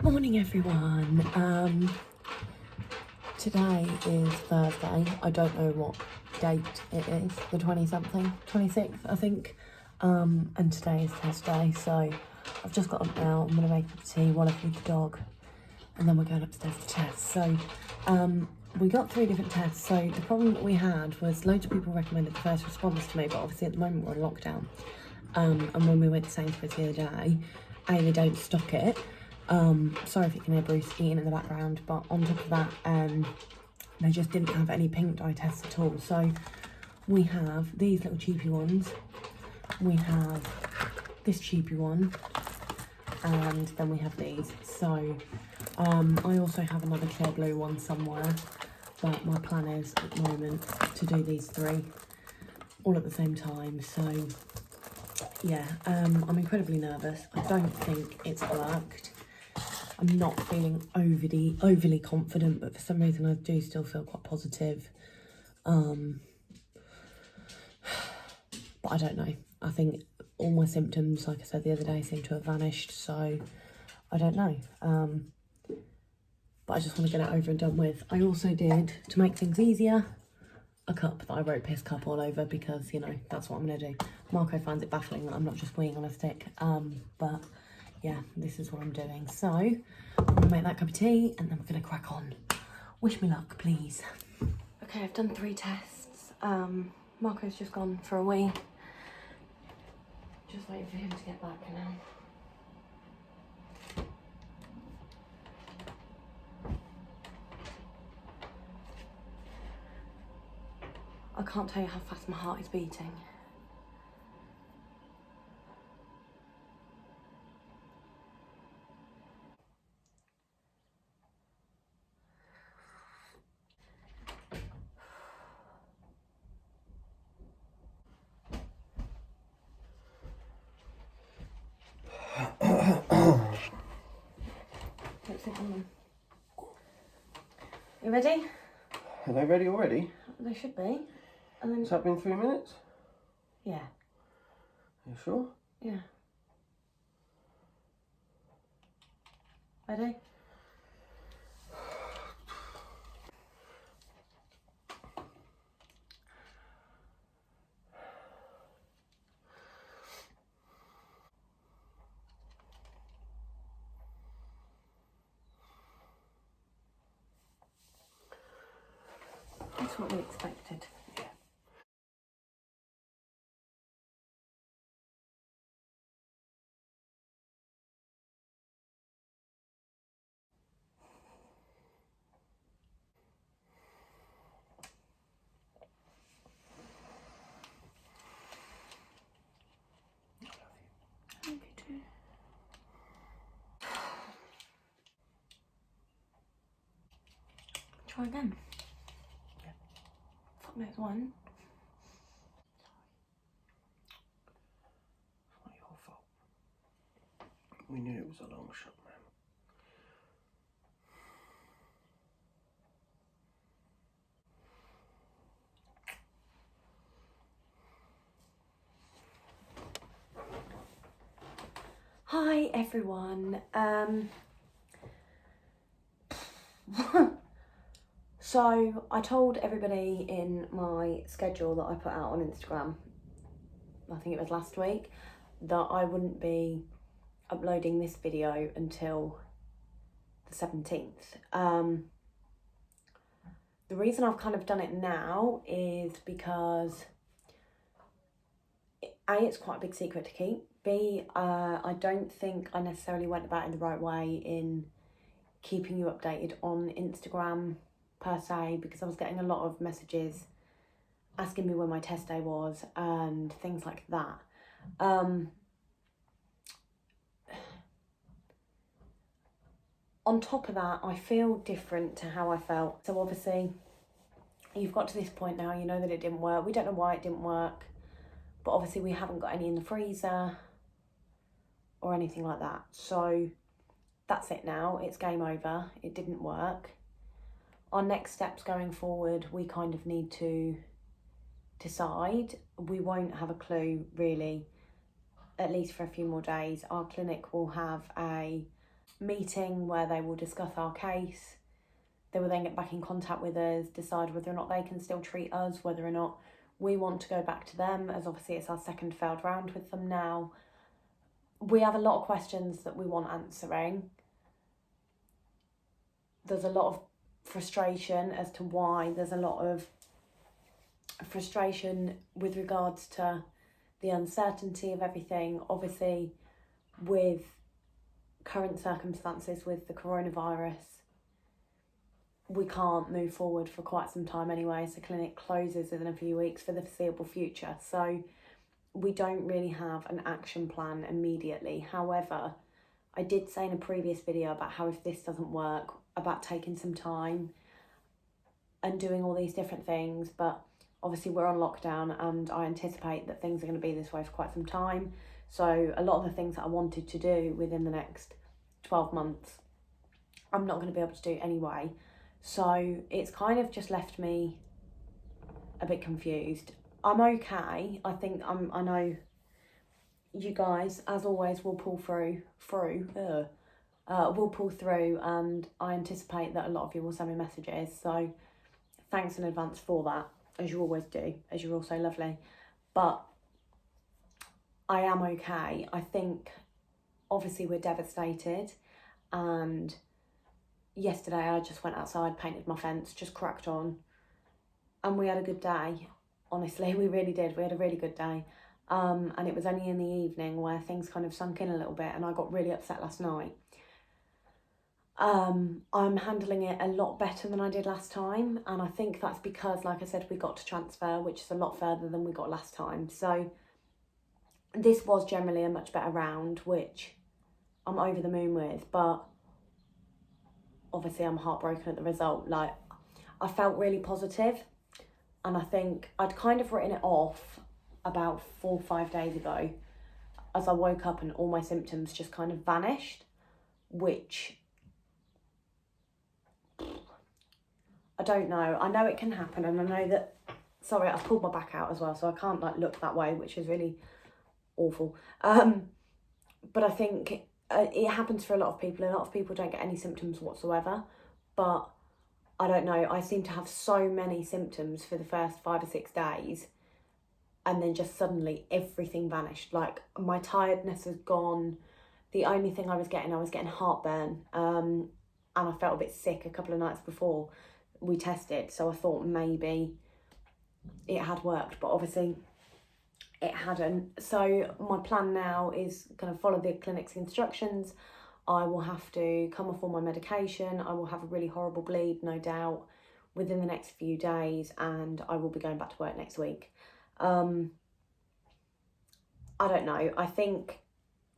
Morning everyone. Today is Thursday. I don't know what date it is, the 20-something, 26th I think. And today is test day, so I've just got up now. I'm gonna make a cup of tea while I feed the dog, and then we're going upstairs to test. So we got 3 different tests. So the problem that we had was loads of people recommended the first response to me, but obviously at the moment we're in lockdown. And when we went to Sainsbury's the other day, they don't stock it. Sorry if you can hear Bruce eating in the background, but on top of that, they just didn't have any pink dye tests at all. So we have these little cheapy ones, we have this cheapy one, and then we have these. So I also have another clear blue one somewhere, but my plan is at the moment to do these 3 all at the same time. So yeah, I'm incredibly nervous. I don't think it's worked. I'm not feeling overly confident, but for some reason I do still feel quite positive. But I don't know. I think all my symptoms, like I said the other day, seem to have vanished, so I don't know. But I just want to get it over and done with. I also did, to make things easier, a cup that I wrote piss cup all over because, you know, that's what I'm going to do. Marco finds it baffling that I'm not just weeing on a stick. But yeah, this is what I'm doing. So I'm going to make that cup of tea and then we're going to crack on. Wish me luck, please. Okay, I've done 3 tests. Marco's just gone for a wee. Just waiting for him to get back now. I can't tell you how fast my heart is beating. Let's sit on them. You ready? Are they ready already? They should be. And then... Has that been 3 minutes? Yeah. You sure? Yeah. Ready? That's what we expected. I love you too. Try again. Yeah. Fuck knows when. It's not your fault. We knew it was a long shot, man. Hi everyone. So I told everybody in my schedule that I put out on Instagram, I think it was last week, that I wouldn't be uploading this video until the 17th. The reason I've kind of done it now is because A, it's quite a big secret to keep. B, I don't think I necessarily went about it the right way in keeping you updated on Instagram per se, because I was getting a lot of messages asking me when my test day was and things like that. On top of that, I feel different to how I felt. So obviously, you've got to this point now, you know that it didn't work. We don't know why it didn't work, but obviously we haven't got any in the freezer or anything like that. So that's it now, it's game over, it didn't work. Our next steps going forward, we kind of need to decide. We won't have a clue really, at least for a few more days. Our clinic will have a meeting where they will discuss our case. They will then get back in contact with us, decide whether or not they can still treat us, whether or not we want to go back to them, as obviously it's our second failed round with them now. We have a lot of questions that we want answering. There's a lot of frustration as to why. There's a lot of frustration with regards to the uncertainty of everything. Obviously, with current circumstances with the coronavirus, we can't move forward for quite some time anyway. So clinic closes in a few weeks for the foreseeable future. So we don't really have an action plan immediately. However, I did say in a previous video about how if this doesn't work, about taking some time and doing all these different things. But obviously we're on lockdown and I anticipate that things are going to be this way for quite some time. So a lot of the things that I wanted to do within the next 12 months, I'm not going to be able to do anyway. So it's kind of just left me a bit confused. I'm okay. I think I know you guys, as always, will pull we'll pull through, and I anticipate that a lot of you will send me messages. So thanks in advance for that, as you always do, as you're all so lovely. But I am okay. I think obviously we're devastated, and yesterday I just went outside, painted my fence, just cracked on, and we had a good day. Honestly, we really did. We had a really good day. And it was only in the evening where things kind of sunk in a little bit and I got really upset last night. I'm handling it a lot better than I did last time, and I think that's because, like I said, we got to transfer, which is a lot further than we got last time. So this was generally a much better round, which I'm over the moon with, but obviously I'm heartbroken at the result. Like, I felt really positive, and I think I'd kind of written it off about 4 or 5 days ago as I woke up and all my symptoms just kind of vanished, which I don't know. I know it can happen, and I know that, sorry, I've pulled my back out as well, so I can't like look that way, which is really awful. But I think it happens for a lot of people. A lot of people don't get any symptoms whatsoever, but I don't know. I seem to have so many symptoms for the first 5 or 6 days, and then just suddenly everything vanished. Like, my tiredness is gone. The only thing I was getting heartburn, and I felt a bit sick a couple of nights before we tested, so I thought maybe it had worked, but obviously it hadn't. So my plan now is going to follow the clinic's instructions. I will have to come off all my medication. I will have a really horrible bleed, no doubt, within the next few days, and I will be going back to work next week. I don't know. I think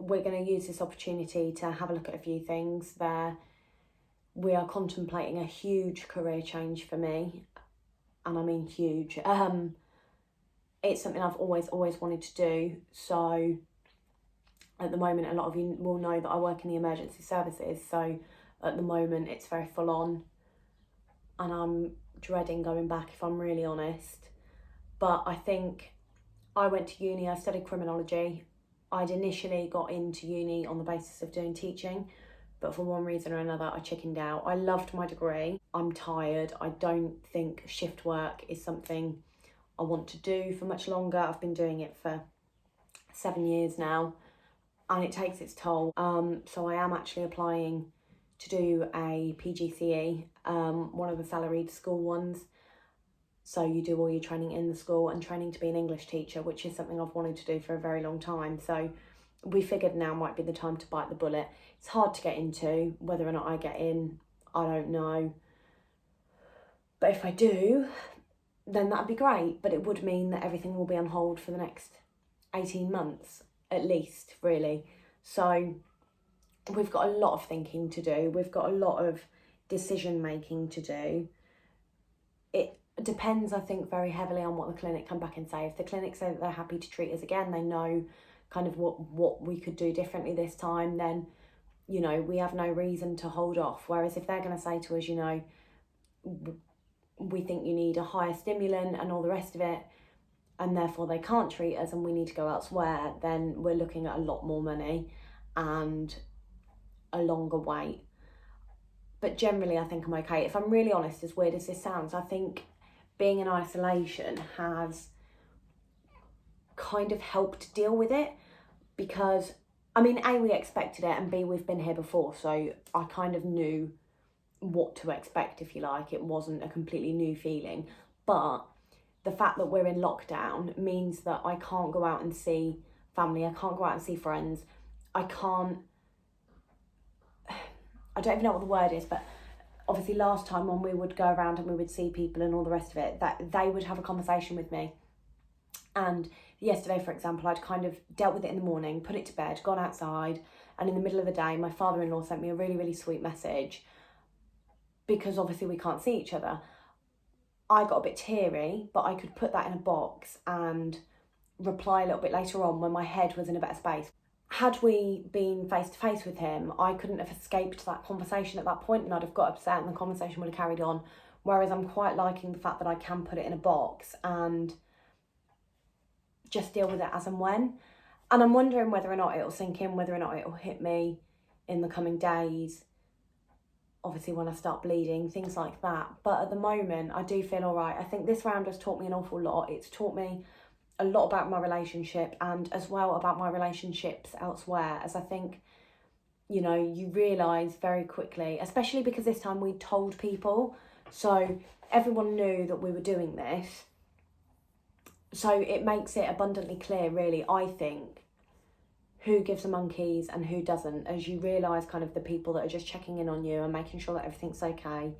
we're going to use this opportunity to have a look at a few things there. We are contemplating a huge career change for me, and I mean huge. It's something I've always wanted to do. So at the moment, a lot of you will know that I work in the emergency services. So at the moment, it's very full on, and I'm dreading going back, if I'm really honest. But I think I went to uni, I studied criminology. I'd initially got into uni on the basis of doing teaching, but for one reason or another, I chickened out. I loved my degree. I'm tired. I don't think shift work is something I want to do for much longer. I've been doing it for 7 years now, and it takes its toll. So I am actually applying to do a PGCE, one of the salaried school ones. So you do all your training in the school and training to be an English teacher, which is something I've wanted to do for a very long time. So we figured now might be the time to bite the bullet. It's hard to get into. Whether or not I get in, I don't know. But if I do, then that'd be great. But it would mean that everything will be on hold for the next 18 months, at least, really. So we've got a lot of thinking to do. We've got a lot of decision making to do. It depends, I think, very heavily on what the clinic come back and say. If the clinic say that they're happy to treat us again, they know kind of what we could do differently this time, then, you know, we have no reason to hold off. Whereas if they're going to say to us, you know, we think you need a higher stimulant and all the rest of it, and therefore they can't treat us and we need to go elsewhere, then we're looking at a lot more money. And a longer wait. But generally, I think I'm okay. If I'm really honest, as weird as this sounds, I think being in isolation has kind of helped deal with it, because, I mean, A, we expected it, and B, we've been here before, so I kind of knew what to expect, if you like. It wasn't a completely new feeling. But the fact that we're in lockdown means that I can't go out and see family, I can't go out and see friends, I don't even know what the word is, but obviously last time when we would go around and we would see people and all the rest of it, that they would have a conversation with me. And yesterday, for example, I'd kind of dealt with it in the morning, put it to bed, gone outside, and in the middle of the day, my father-in-law sent me a really, really sweet message, because obviously we can't see each other. I got a bit teary, but I could put that in a box and reply a little bit later on when my head was in a better space. Had we been face to face with him, I couldn't have escaped that conversation at that point, and I'd have got upset and the conversation would have carried on. Whereas I'm quite liking the fact that I can put it in a box and just deal with it as and when. And I'm wondering whether or not it'll sink in, whether or not it'll hit me in the coming days. Obviously when I start bleeding, things like that. But at the moment, I do feel all right. I think this round has taught me an awful lot. It's taught me a lot about my relationship, and as well about my relationships elsewhere, as I think, you know, you realise very quickly, especially because this time we told people, so everyone knew that we were doing this. So it makes it abundantly clear, really, I think, who gives the monkeys and who doesn't, as you realise kind of the people that are just checking in on you and making sure that everything's okay,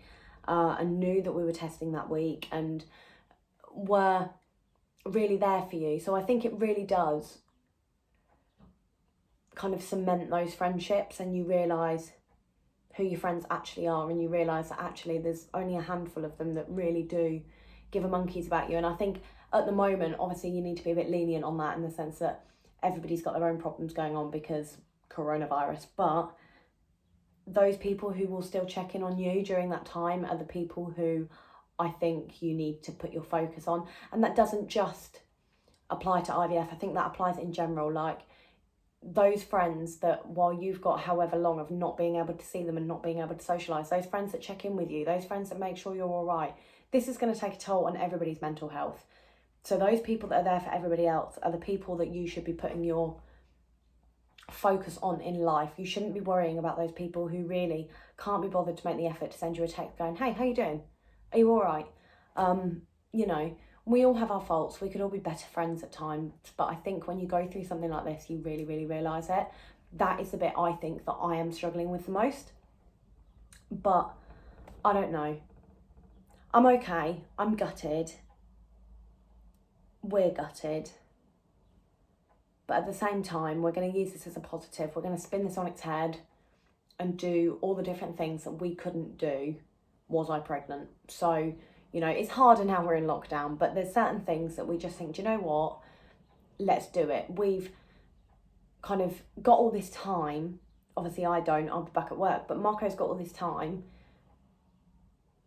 and knew that we were testing that week and were really there for you. So I think it really does kind of cement those friendships, and you realise who your friends actually are, and you realise that actually there's only a handful of them that really do give a monkeys about you. And I think at the moment, obviously, you need to be a bit lenient on that, in the sense that everybody's got their own problems going on because coronavirus, but those people who will still check in on you during that time are the people who I think you need to put your focus on. And that doesn't just apply to IVF, I think that applies in general. Like, those friends that, while you've got however long of not being able to see them and not being able to socialise, those friends that check in with you, those friends that make sure you're all right, this is going to take a toll on everybody's mental health. So those people that are there for everybody else are the people that you should be putting your focus on in life. You shouldn't be worrying about those people who really can't be bothered to make the effort to send you a text going, hey, how you doing? Are you all right? You know, we all have our faults. We could all be better friends at times. But I think when you go through something like this, you really, really realise it. That is the bit I think that I am struggling with the most. But I don't know. I'm okay. I'm gutted. We're gutted. But at the same time, we're going to use this as a positive. We're going to spin this on its head and do all the different things that we couldn't do was I pregnant. So, you know, it's harder now we're in lockdown, but there's certain things that we just think, do you know what? Let's do it. We've kind of got all this time. Obviously I don't, I'll be back at work, but Marco's got all this time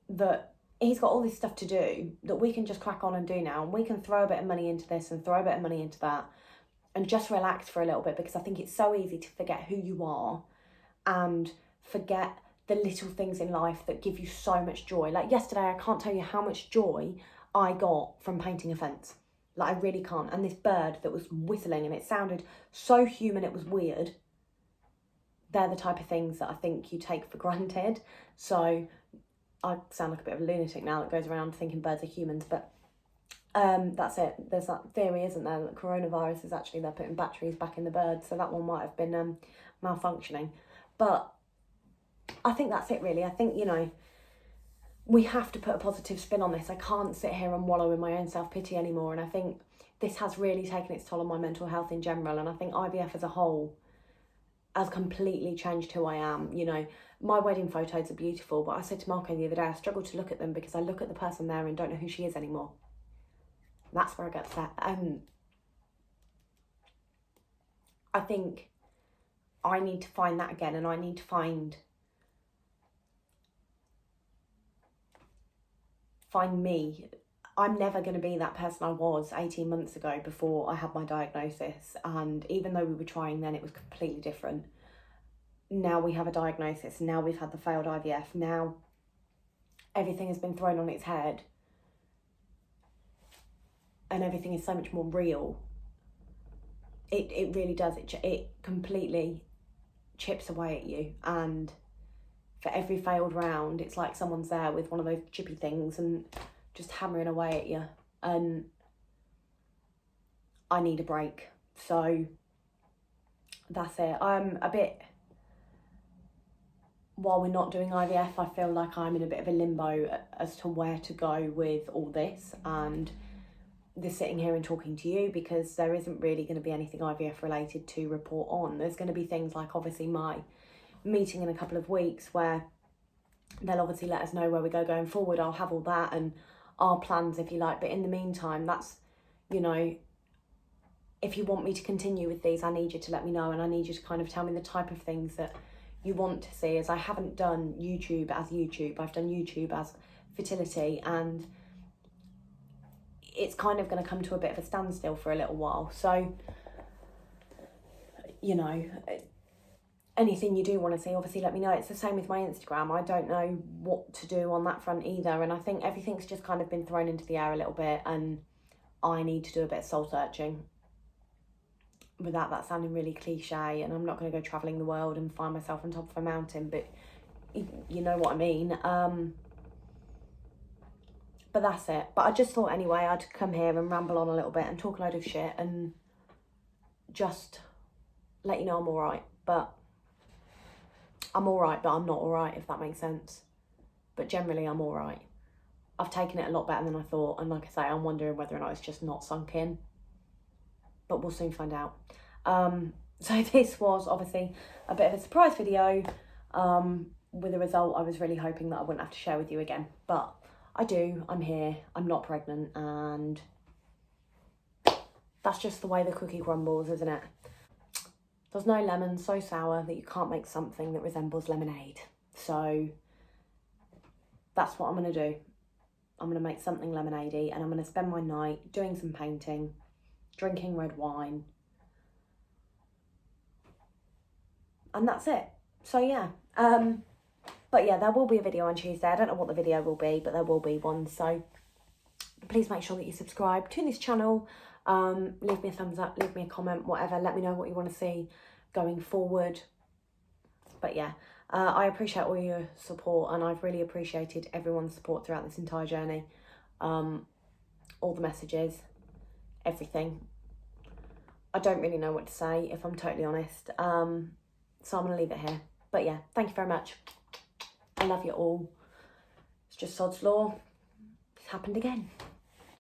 that he's got all this stuff to do that we can just crack on and do now. And we can throw a bit of money into this and throw a bit of money into that and just relax for a little bit, because I think it's so easy to forget who you are and forget the little things in life that give you so much joy. Like yesterday, I can't tell you how much joy I got from painting a fence. Like, I really can't. And this bird that was whistling, and it sounded so human, it was weird. They're the type of things that I think you take for granted. So I sound like a bit of a lunatic now that goes around thinking birds are humans, but that's it. There's that theory, isn't there, that coronavirus is actually they're putting batteries back in the birds, so that one might have been malfunctioning. But I think that's it, really. I think, you know, we have to put a positive spin on this. I can't sit here and wallow in my own self-pity anymore, and I think this has really taken its toll on my mental health in general, and I think IVF as a whole has completely changed who I am. You know, my wedding photos are beautiful, but I said to Marco the other day, I struggle to look at them because I look at the person there and don't know who she is anymore. That's where I get upset. I think I need to find that again, and I need to find me. I'm never going to be that person I was 18 months ago before I had my diagnosis, and even though we were trying then, it was completely different. now we have a diagnosis, now we've had the failed IVF, now everything has been thrown on its head and everything is so much more real. It really does, it completely chips away at you, and for every failed round it's like someone's there with one of those chippy things and just hammering away at you, and I need a break. So that's it. I'm a bit, while we're not doing IVF, I feel like I'm in a bit of a limbo as to where to go with all this and this sitting here and talking to you, because there isn't really going to be anything IVF related to report on. There's going to be things like obviously my meeting in a couple of weeks where they'll obviously let us know where we go going forward. I'll have all that and our plans, if you like, but in the meantime, that's, you know, if you want me to continue with these, I need you to let me know, and I need you to kind of tell me the type of things that you want to see, as I haven't done YouTube as YouTube. I've done YouTube as fertility, and it's kind of going to come to a bit of a standstill for a little while. So, you know, anything you do want to see, obviously let me know. It's the same with my Instagram. I don't know what to do on that front either, and I think everything's just kind of been thrown into the air a little bit, and I need to do a bit of soul searching, without that sounding really cliche. And I'm not going to go travelling the world and find myself on top of a mountain, but you know what I mean. But that's it. But I just thought anyway I'd come here and ramble on a little bit and talk a load of shit and just let you know I'm alright. But I'm alright, but I'm not alright, if that makes sense. But generally I'm alright. I've taken it a lot better than I thought, and like I say, I'm wondering whether or not it's just not sunk in. But we'll soon find out. So this was obviously a bit of a surprise video with a result I was really hoping that I wouldn't have to share with you again. But I do, I'm here, I'm not pregnant, and that's just the way the cookie crumbles, isn't it? There's no lemon so sour that you can't make something that resembles lemonade. So that's what I'm going to do. I'm going to make something lemonade-y, and I'm going to spend my night doing some painting, drinking red wine, and that's it. So yeah, but yeah, there will be a video on Tuesday. I don't know what the video will be, but there will be one. So please make sure that you subscribe to this channel. Leave me a thumbs up, leave me a comment, whatever. Let me know what you want to see going forward. But yeah, I appreciate all your support, and I've really appreciated everyone's support throughout this entire journey. All the messages, everything. I don't really know what to say, if I'm totally honest. So I'm going to leave it here. But yeah, thank you very much. I love you all. It's just sod's law. It's happened again.